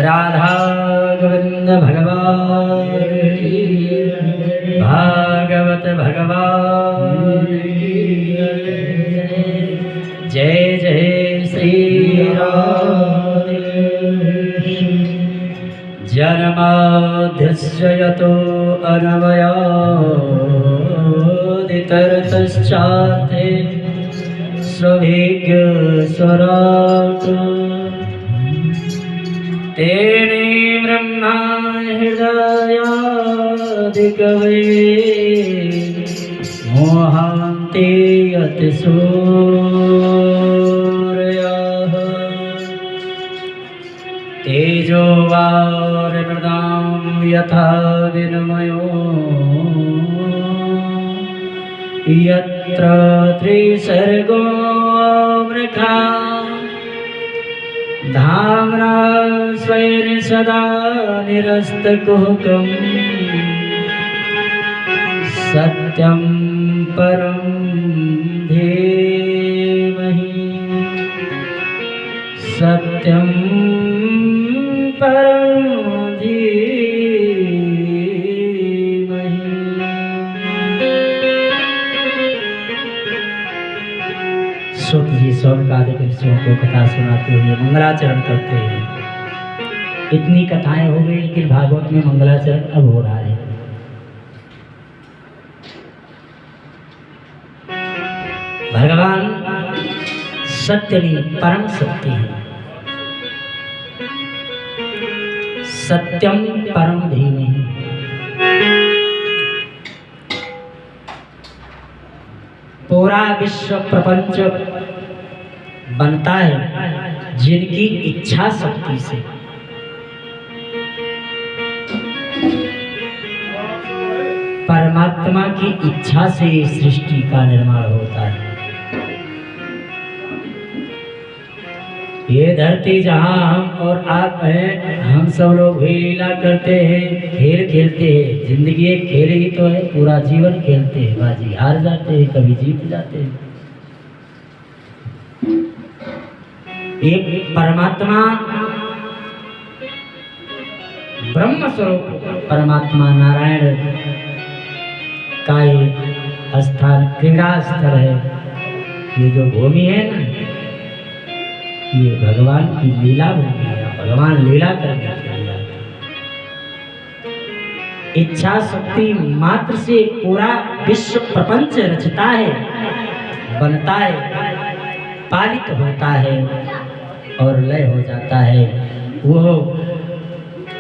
राधा गोविंद भगवान भागवत भगवान जय जय श्री राम। जन्माद्यस्य यतो अनवयादितरतश्चार्थे स्वभिज्ञ स्वराट् तेने ब्रह्मा हृदयादिकवे मोहान्ते यतिसूरयः तेजो वारिमृदां यथा विनिमयो यत्र त्रिसर्गो मृगा धाम्ना स्वेन सदा निरस्तकुहकम् सत्यं परं धीमहि सत्यं परं सुत जी स्वर्गाधिक ऋषियों को कथा सुनाते हुए मंगलाचरण करते हैं। इतनी कथाएं हो गई लेकिन भागवत में मंगलाचरण अब हो रहा है। भगवान सत्य नहीं परम सत्य है। सत्यम परम धीमहि। पूरा विश्व प्रपंच बनता है जिनकी इच्छा शक्ति से। परमात्मा की इच्छा से सृष्टि का निर्माण होता है। ये धरती जहाँ हम और आप हैं, हम सब लोग भी लीला करते हैं, खेल खेलते हैं। जिंदगी एक खेल ही तो है, पूरा जीवन खेलते हैं, बाजी हार जाते हैं, कभी जीत जाते हैं। एक परमात्मा ब्रह्म स्वरूप परमात्मा नारायण का ये स्थान क्रीड़ा स्थल है। ये जो भूमि है ना, ये भगवान की लीला भूमि है। भगवान लीला करने के लिए इच्छा शक्ति मात्र से पूरा विश्व प्रपंच रचता है, बनता है, पालित होता है और लय हो जाता है। वो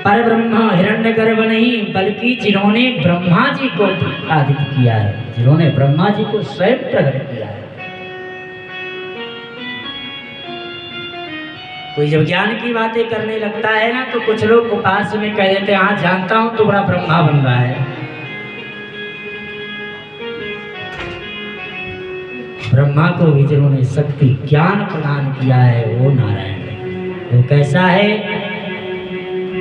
परब्रह्म हिरण्यगर्भ नहीं, बल्कि जिन्होंने ब्रह्मा जी को प्रतिपादित किया है, जिन्होंने ब्रह्मा जी को स्वयं प्रकट किया है। कोई जब ज्ञान की बातें करने लगता है ना, तो कुछ लोग उपास में कह देते हैं, हाँ जानता हूं तो बड़ा ब्रह्मा बन रहा है। ब्रह्मा को भी जिन्होंने शक्ति ज्ञान प्रदान किया है वो नारायण है। वो कैसा है?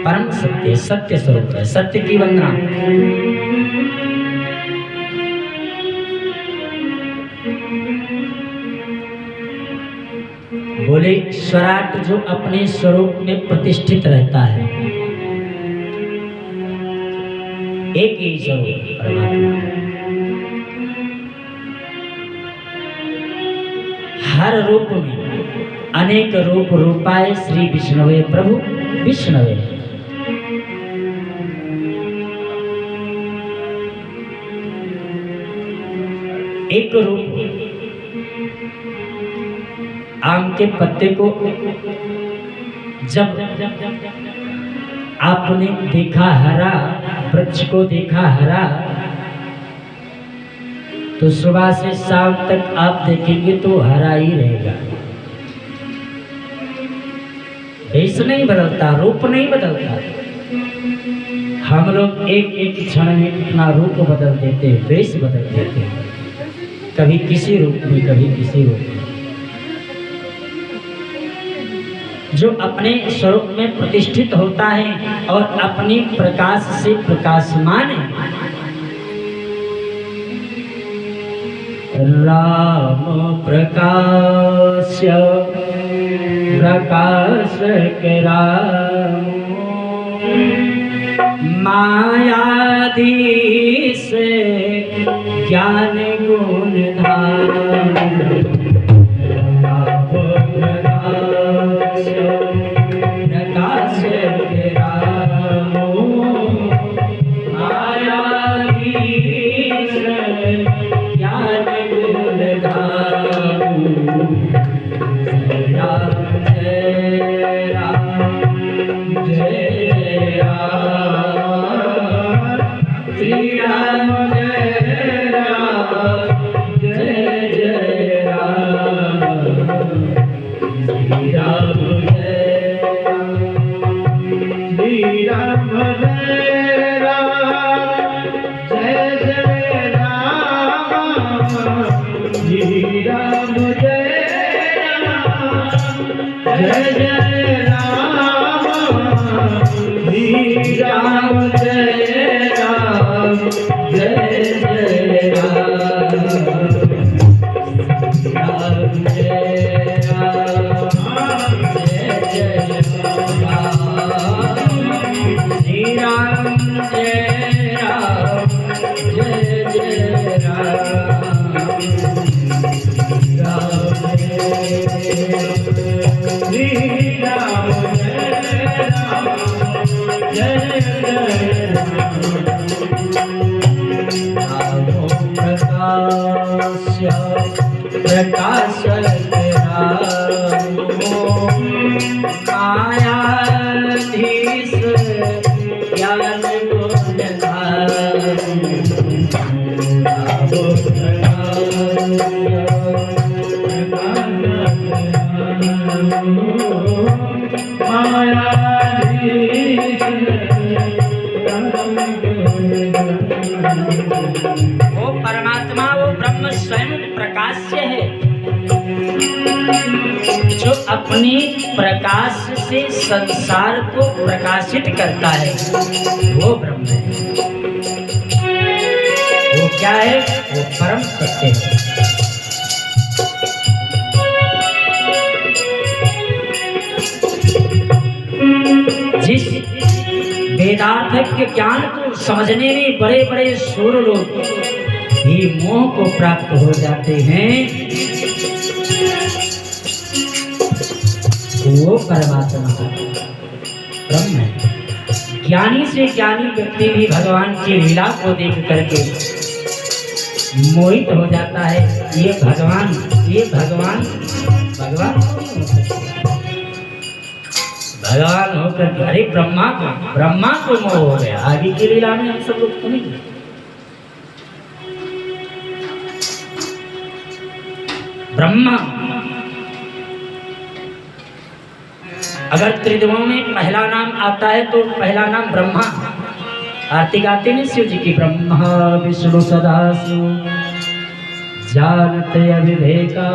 परम सत्य, सत्य स्वरूप है। सत्य की वंदना। बोले स्वराट जो अपने स्वरूप में प्रतिष्ठित रहता है, एक ही स्वरूप परमात्मा। हर रूप में अनेक रूप रूपाए श्री विष्णवे प्रभु विष्णवे। एक रूप आम के पत्ते को जब आपने देखा हरा, वृक्ष को देखा हरा, तो सुबह से शाम तक आप देखेंगे तो हरा ही रहेगा। वेश नहीं बदलता, रूप नहीं बदलता। हम लोग एक एक क्षण में अपना रूप बदल देते हैं, वेश बदल देते हैं, कभी किसी रूप में, कभी किसी रूप में। जो अपने स्वरूप में प्रतिष्ठित होता है और अपनी प्रकाश से प्रकाशमान है। राम प्रकाश प्रकाश के राम, मायाधीश ज्ञान गुण धाम। प्रकाश के राम, मायाधीश ज्ञान गुण धाम। राम जय राम, जय जय राम, श्री राम जय राम, जय जय राम, श्री राम जय राम, श्री राम जय राम, जय जय राम, श्री राम जय जय जय राम, श्री राम जय राम, जय जय राम, राम जय राम, जय जय राम, श्री राम जय राम, जय जय राम, राम श्री राम जय राम, प्रकाश प्रकाश राम, मायाधीश ज्ञान गुण धाम। मायाधीश ज्ञान गुण वो परमात्मा, वो ब्रह्म स्वयं प्रकाश्य है, जो अपने प्रकाश से संसार को प्रकाशित करता है, वो ब्रह्म है। वो क्या है? वो परम सत्य है। जिस वेदार्थक ज्ञान को समझने में बड़े बड़े शूर लोग भी मोह को प्राप्त हो जाते हैं, वो परमात्मा ब्रह्म है। ज्ञानी से ज्ञानी व्यक्ति भी भगवान की लीला को देख करके मोहित हो जाता है। ये भगवान भगवान होकर अरे ब्रह्मा को मोह हो गया। आगे की लीला में हम सब लोग सुनेंगे। ब्रह्मा अगर त्रिदेवों में पहला नाम आता है तो पहला नाम ब्रह्मा। आरती गाते हैं शिव जी की, ब्रह्मा विष्णु सदाशिव जानते अविवेका,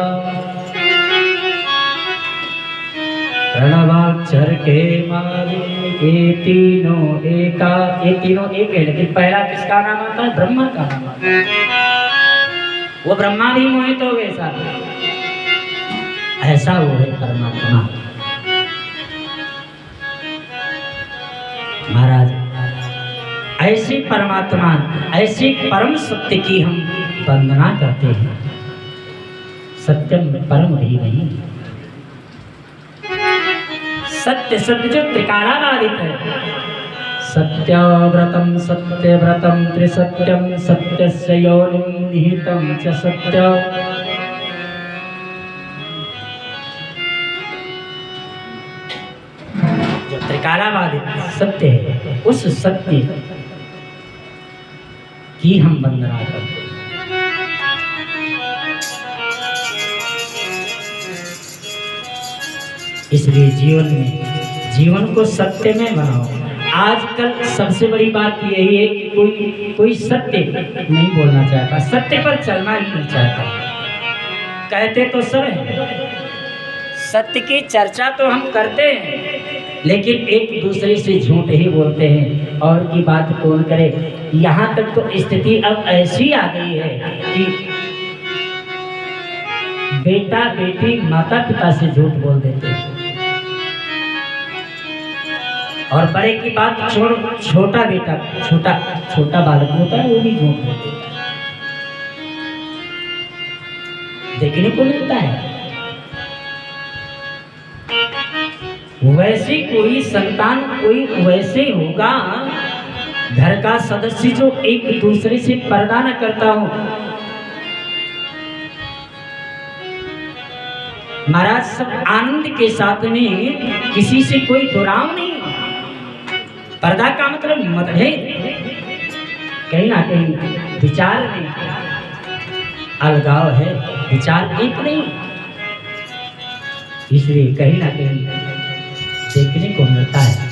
प्रणवाक्षर के मारे ये तीनों एका। ये तीनों एक है, लेकिन पहला किसका नाम आता है? ब्रह्मा का नाम आता है। वो ब्रह्मा भी मोहित हो गए साथ। ऐसा वो है परमात्मा। महाराज, ऐसी परमात्मा, ऐसी परम सत्य की हम वंदना करते हैं। सत्यम परम ही नहीं, सत्य सत्य जो त्रिकालाबाधित है। सत्यव्रतम सत्यव्रतम त्रिसत्यम सत्यस्य योनिं निहितं च सत्य। जो त्रिकालाबाधित सत्य है, उस सत्य की हम वंदना करते हैं। इसलिए जीवन को सत्य में बनाओ। आजकल सबसे बड़ी बात यही है कि कोई सत्य नहीं बोलना चाहता, सत्य पर चलना ही नहीं चाहता। कहते तो सब है, सत्य की चर्चा तो हम करते हैं, लेकिन एक दूसरे से झूठ ही बोलते हैं। और की बात कौन करे? यहाँ तक तो स्थिति अब ऐसी आ गई है कि बेटा बेटी माता पिता से झूठ बोल देते हैं, और बड़े की बात छोड़, छोटा बेटा छोटा बालक होता है वो भी झूठ बोलते हैं। देखने को मिलता है। वैसे कोई संतान कोई वैसे होगा, घर का सदस्य जो एक दूसरे से पर्दा न करता हो। महाराज, सब आनंद के साथ में, किसी से कोई दुराव नहीं। पर्दा का मतलब मतभेद, कहीं ना कहीं विचार में अलगाव है, विचार एक नहीं। इसलिए कहीं ना कहीं देखने को मिलता है।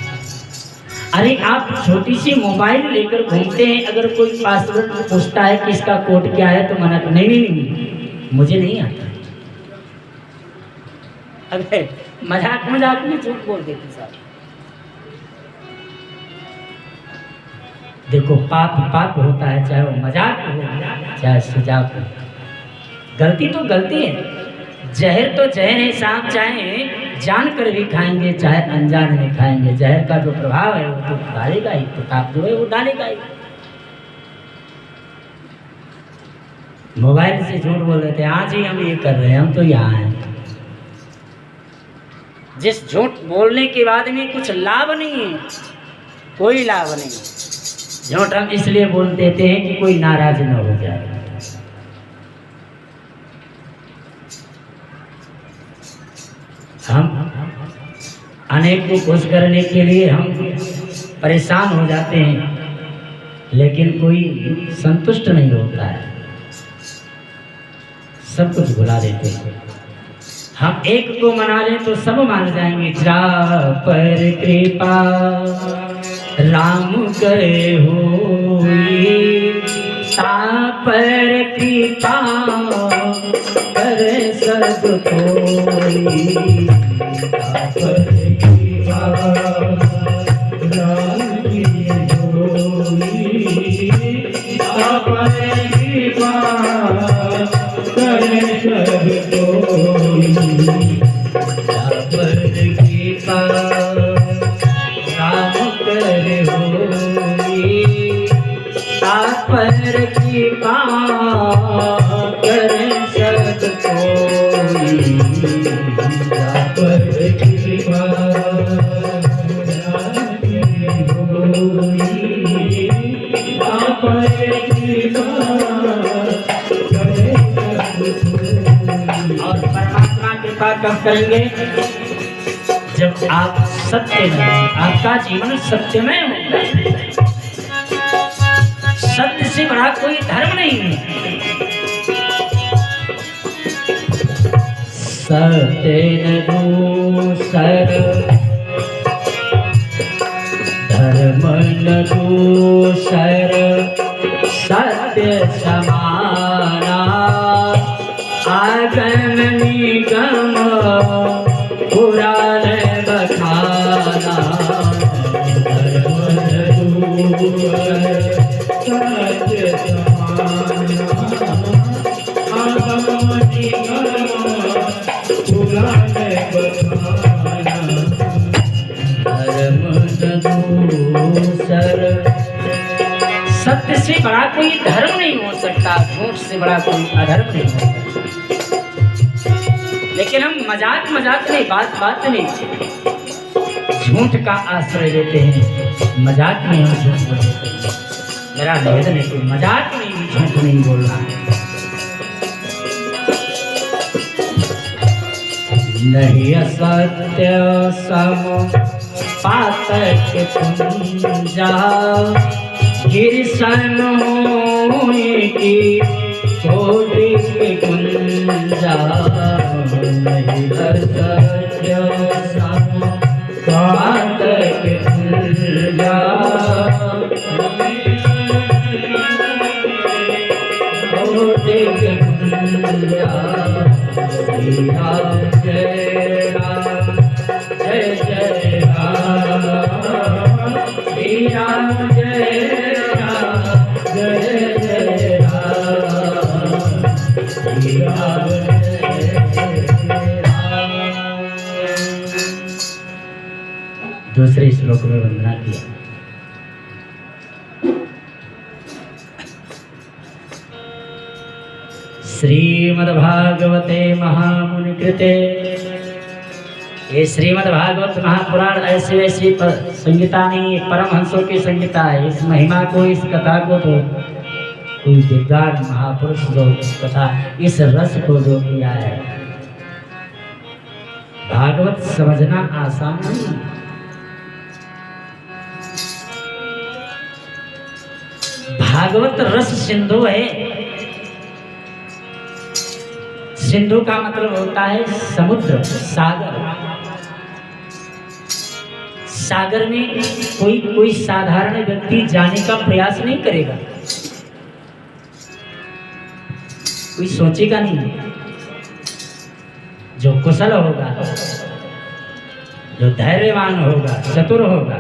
अरे आप छोटी सी मोबाइल लेकर घूमते हैं, अगर कोई पासवर्ड पूछता है कि इसका कोड क्या है तो मना कर, नहीं मुझे नहीं आता। अबे मजाक में झूठ बोल देते साहब। देखो पाप होता है, चाहे वो मजाक हो चाहे सजाक हो। गलती तो गलती है। जहर तो जहर है साहब, चाहे जान कर भी खाएंगे चाहे अनजान में खाएंगे, जहर का जो प्रभाव है वो तो डालेगा ही, प्रताप जो है वो डालेगा ही। मोबाइल से झूठ बोल रहे थे, आज ही हम ये कर रहे हैं, हम तो यहाँ हैं। जिस झूठ बोलने के बाद में कुछ लाभ नहीं है, कोई लाभ नहीं। झूठ हम इसलिए बोल देते हैं कि कोई नाराज न हो जाए। हम अनेक को खुश करने के लिए हम परेशान हो जाते हैं, लेकिन कोई संतुष्ट नहीं होता है, सब कुछ भुला देते हैं। हम एक को मना लें तो सब मान जाएंगे। जा पर कृपा राम करे होई तापर कृपा करे सब कोई तापर कृपा राम की होई तापर कृपा करे सब कोई तापर कृपा राम करे होई तापर कृपा करे सब कोई तापर कृपा और परमात्मा कृपा कब करेंगे? जब आप सत्य में, आपका जीवन सत्यमय होगा। सत्य से बड़ा कोई धर्म नहीं है। सत्य दूसर धर्म न दूसर सत्य समाना आगम निगम पुराण बखाना धर्म न दूसर सत्य समाना आगम निगम पुराण बखाना धर्म न दूसर। सत्य से बड़ा कोई धर्म नहीं हो सकता, झूठ से बड़ा कोई अधर्म नहीं हो सकता। लेकिन हम मजाक में बात में झूठ का आश्रय लेते हैं, मजाक में हम झूठ बोलते हैं। मेरा निवेदन है कि मजाक में भी झूठ नहीं बोलना। नहीं असत्य सम पातक पुंजा गिरसन होई की कोटि कुंजा नहीं असत्य सम पातक पुंजा कोटि कुंजा श्री राम जय राम जय जय राम श्री राम जय राम जय जय राम श्री राम जय राम। दूसरे श्लोक में वंदना किया। श्रीमद्भागवते महामुनि कृते, ये श्रीमद्भागवत महापुराण ऐसी ऐसी संगीता नहीं, परमहंसों की संगीता है। इस महिमा को, इस कथा को तो कोई विद्वान महापुरुष जो कथा इस रस को जो किया है, भागवत समझना आसान नहीं। भागवत रस सिंधु है। सिंधु का मतलब होता है समुद्र, सागर। सागर में कोई साधारण व्यक्ति जाने का प्रयास नहीं करेगा, कोई सोचेगा नहीं। जो कुशल होगा, जो धैर्यवान होगा, चतुर होगा,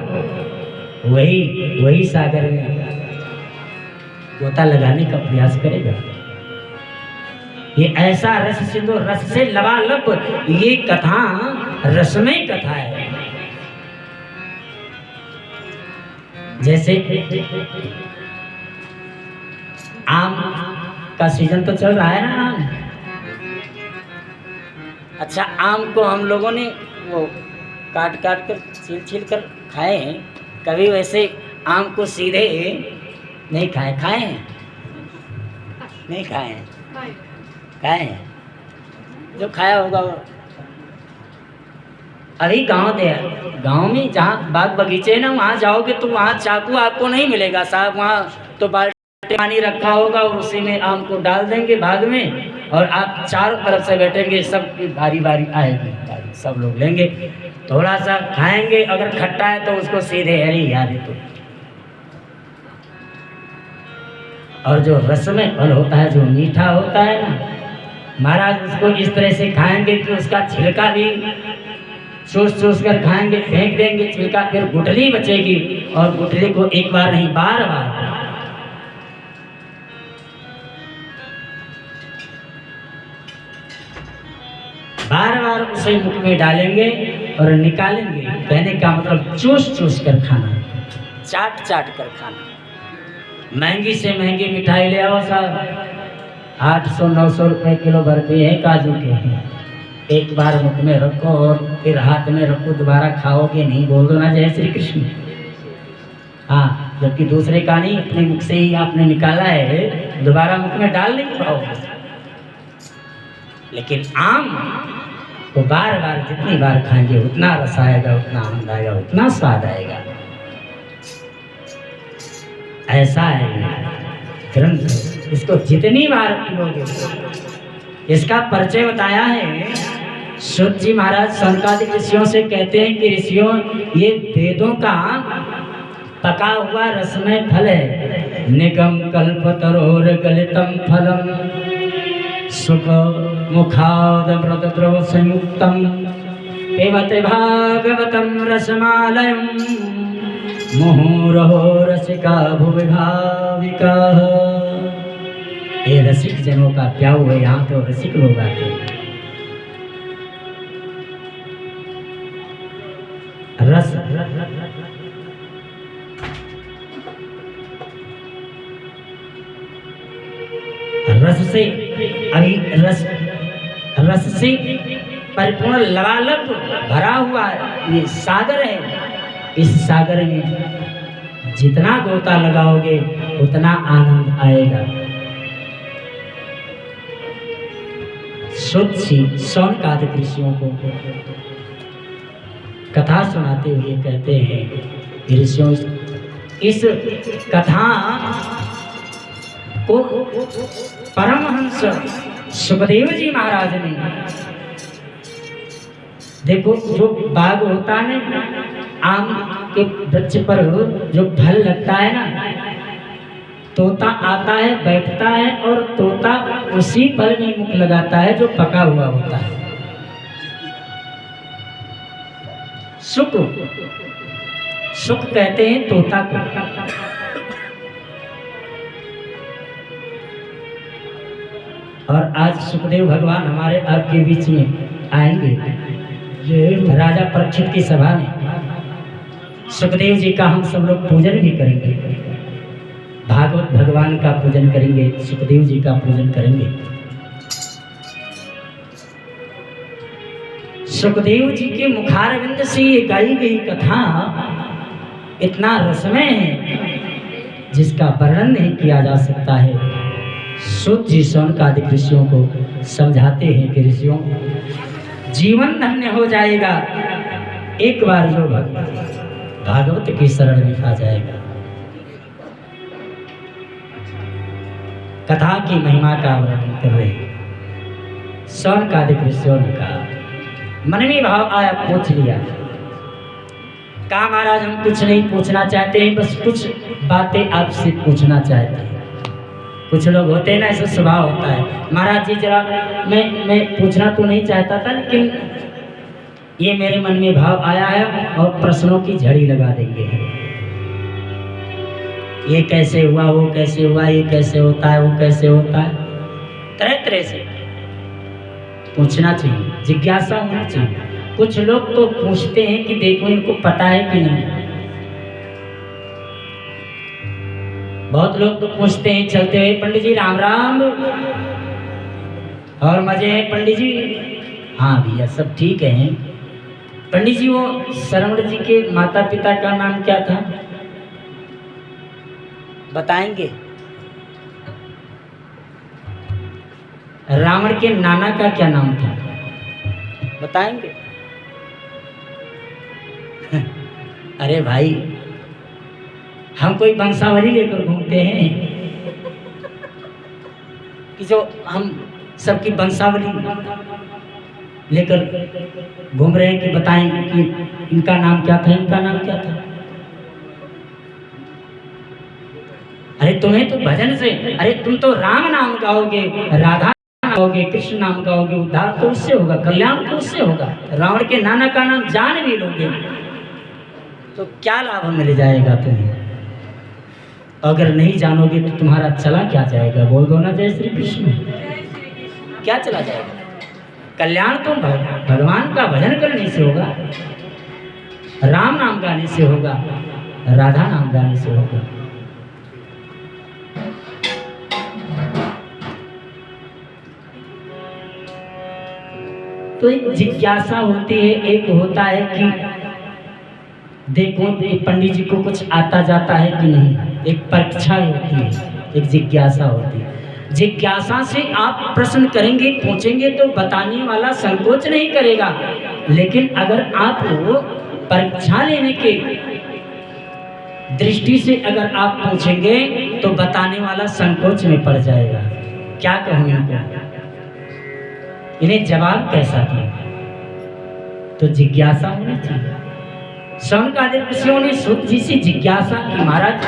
वही सागर में गोता लगाने का प्रयास करेगा। ये ऐसा रस सिंधु, रस से लबालब ये कथा रसमय कथा है। जैसे आम का सीजन तो चल रहा है ना। अच्छा, आम को हम लोगों ने वो काट कर छील कर खाए हैं। कभी वैसे आम को सीधे नहीं खाए हैं? नहीं खाए हैं? खाए हैं? जो खाया होगा वो अभी गांव में जहाँ बाग बगीचे है ना, वहाँ जाओगे तो वहाँ चाकू आपको नहीं मिलेगा साहब, वहाँ तो पानी रखा होगा और उसी में आम को डाल देंगे भाग में, और आप चारों तरफ से बैठेंगे, सब बारी बारी आएगी, सब लोग लेंगे, थोड़ा सा खाएंगे, अगर खट्टा है तो उसको सीधे अरे यार तो। और जो रस में फल होता है, जो मीठा होता है ना महाराज, उसको इस तरह से खाएंगे कि उसका छिलका भी चूस चूस कर खाएंगे, फेंक देंगे छिलका, फिर गुठली बचेगी, और गुठली को एक बार नहीं बार बार उसे मुख में डालेंगे और निकालेंगे। कहने का मतलब चूस चूस कर खाना, चाट चाट कर खाना। महंगी से महंगी मिठाई ले आओ साहब, 800-900 रुपए किलो बर्फी है काजू के हैं, एक बार मुख में रखो और फिर हाथ में रखो, दोबारा खाओगे नहीं, बोल दो ना जय श्री कृष्ण। हाँ, जबकि दूसरे का नहीं, अपने मुख से ही आपने निकाला है, दोबारा मुख में डाल नहीं पाओगे। लेकिन आम तो बार बार जितनी बार खाएंगे उतना रस आएगा, उतना आनंद आएगा, उतना स्वाद आएगा। ऐसा है ग्रंथ, इसको जितनी बार पियोगे। इसका परिचय बताया है शुद्ध जी महाराज सनकादिक ऋषियों से, कहते हैं कि ऋषियों ये वेदों का पका हुआ रसमय फल है। निगम कल्पतरोर गलितम फलम सुख मुखादमृत द्रव संयुक्तम पिबते भागवतम रसमालयम मुहुरहो रसिका भुविभाविका। ये रसिक जनों का क्या हुआ, यहाँ तो रसिक लोग आते हैं। रस रस से अभी रस से परिपूर्ण लबालब भरा हुआ ये सागर है। इस सागर में जितना गोता लगाओगे उतना आनंद आएगा। शुद्ध सौनकादिक ऋषियों को कथा सुनाते हुए कहते हैं, ऋषियों इस कथा को परमहंस सुखदेव जी महाराज ने, देखो जो बाग होता है ना, आम के वृक्ष पर जो फल लगता है ना, तोता आता है, बैठता है, और तोता उसी फल में मुख लगाता है जो पका हुआ होता है। सुख कहते हैं तोता को। और आज सुखदेव भगवान हमारे आपके बीच में आएंगे। राजा परीक्षित की सभा में सुखदेव जी का हम सब लोग पूजन भी करेंगे, भागवत भगवान का पूजन करेंगे, सुखदेव जी का पूजन करेंगे। सुखदेव जी के मुखारविंद से ये गाई गई कथा इतना रसमय है जिसका वर्णन नहीं किया जा सकता है। शुद्ध जी सौनकादिक ऋषियों को समझाते हैं कि ऋषियों जीवन धन्य हो जाएगा एक बार जो भागवत की शरण में आ जाएगा। कथा की महिमा का वर्णन कर रहे हैं सौनकादिक ऋषियों ने कहा। मन में भाव आया, पूछ लिया, कहा महाराज हम कुछ नहीं पूछना चाहते हैं, बस कुछ बातें आपसे पूछना चाहते हैं। कुछ लोग होते हैं ना, ऐसा स्वभाव होता है, महाराज जी जरा मैं पूछना तो नहीं चाहता था, लेकिन ये मेरे मन में भाव आया है, और प्रश्नों की झड़ी लगा देंगे। ये कैसे हुआ, वो कैसे हुआ, ये कैसे होता है, वो कैसे होता है, तरह तरह से पूछना चाहिए, जिज्ञासा होना चाहिए। कुछ लोग तो पूछते हैं कि देखो इनको पता है कि नहीं। बहुत लोग तो पूछते हैं चलते हुए, पंडित जी राम राम, और मजे हैं पंडित जी? हाँ भैया सब ठीक है। पंडित जी वो श्रवण जी के माता पिता का नाम क्या था, बताएंगे? रावण के नाना का क्या नाम था, बताएंगे? अरे भाई हम कोई वंशावली लेकर घूमते हैं? कि जो हम सबकी वंशावली लेकर घूम रहे हैं कि बताएं कि इनका नाम क्या था, इनका नाम क्या था। अरे तुम्हें तो भजन से, अरे तुम तो राम नाम गाओगे, राधा नाम गाओगे, कृष्ण नाम गाओगे, उद्धार तो उससे होगा, कल्याण तो उससे होगा। रावण के नाना का नाम जान भी लोगे तो क्या लाभ मिल जाएगा तुम्हें? अगर नहीं जानोगे तो तुम्हारा चला क्या जाएगा? बोल दो ना जय श्री कृष्ण। क्या चला जाएगा? कल्याण तो भगवान का भजन करने से होगा, राम नाम गाने से होगा, राधा नाम गाने से होगा। तो एक जिज्ञासा होती है, एक होता है कि देखो पंडित जी को कुछ आता जाता है कि नहीं, एक परीक्षा होती है, एक जिज्ञासा होती है। जिज्ञासा से आप प्रश्न करेंगे, पूछेंगे तो बताने वाला संकोच नहीं करेगा, लेकिन अगर आप परीक्षा लेने के दृष्टि से अगर आप पूछेंगे तो बताने वाला संकोच में पड़ जाएगा। क्या कहूँ इनको, इन्हें जवाब कैसा दें? तो जिज्ञासा होनी चाहिए। शौनकादिक ऋषियों ने सूत जी से जिज्ञासा की महाराज,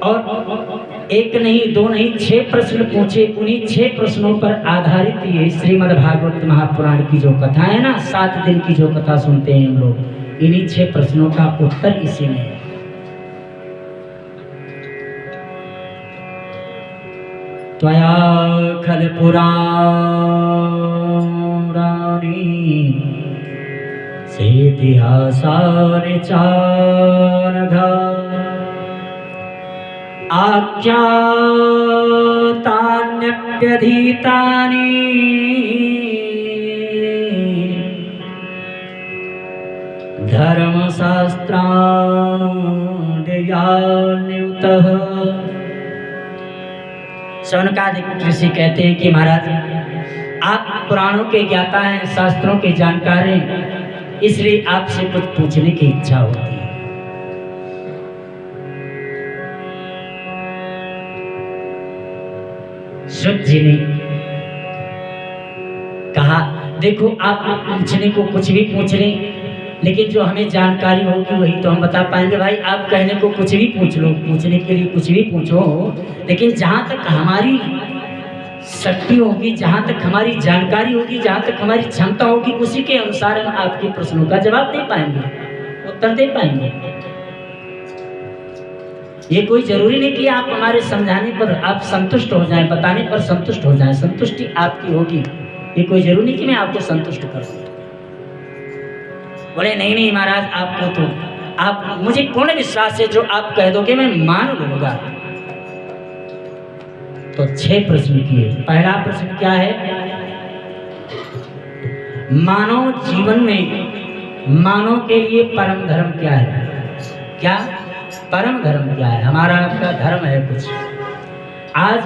और एक नहीं दो नहीं 6 प्रश्न पूछे। उन्हीं 6 प्रश्नों पर आधारित ये श्रीमद् भागवत महापुराण की जो कथा है ना, 7 दिन की जो कथा सुनते हैं हम लोग, इन्हीं 6 प्रश्नों का उत्तर इसी में है। त्वया खल पुराणानि सेतिहासानि चानघ आख्यातान्यप्यधीतानि धर्मशास्त्राण्यन्युतः। शौनकादिक ऋषि कहते हैं कि महाराज आप पुराणों के ज्ञाता हैं, शास्त्रों के जानकार हैं, इसलिए आपसे कुछ पूछने की इच्छा होती है। सूत जी ने कहा देखो आप पूछने को कुछ भी पूछ लें, लेकिन जो हमें जानकारी होगी वही तो हम बता पाएंगे। भाई आप कहने को कुछ भी पूछ लो, पूछने के लिए कुछ भी पूछो, लेकिन जहाँ तक हमारी शक्ति होगी, जहाँ तक हमारी जानकारी होगी, जहाँ तक हमारी क्षमता होगी, उसी के अनुसार हम आपके प्रश्नों का जवाब दे पाएंगे, उत्तर दे पाएंगे। ये कोई जरूरी नहीं कि आप हमारे समझाने पर आप संतुष्ट हो जाएं, बताने पर संतुष्ट हो जाएं, संतुष्टि आपकी होगी। ये कोई जरूरी नहीं कि मैं आपको संतुष्ट करूं। बोले नहीं नहीं महाराज, आपको तो आप मुझे पूर्ण विश्वास है, जो आप कह दोगे मैं मान लूंगा। तो 6 प्रश्न किए। पहला प्रश्न क्या है? मानव जीवन में मानव के लिए परम धर्म क्या है? क्या परम धर्म क्या है? हमारा आपका धर्म है कुछ। आज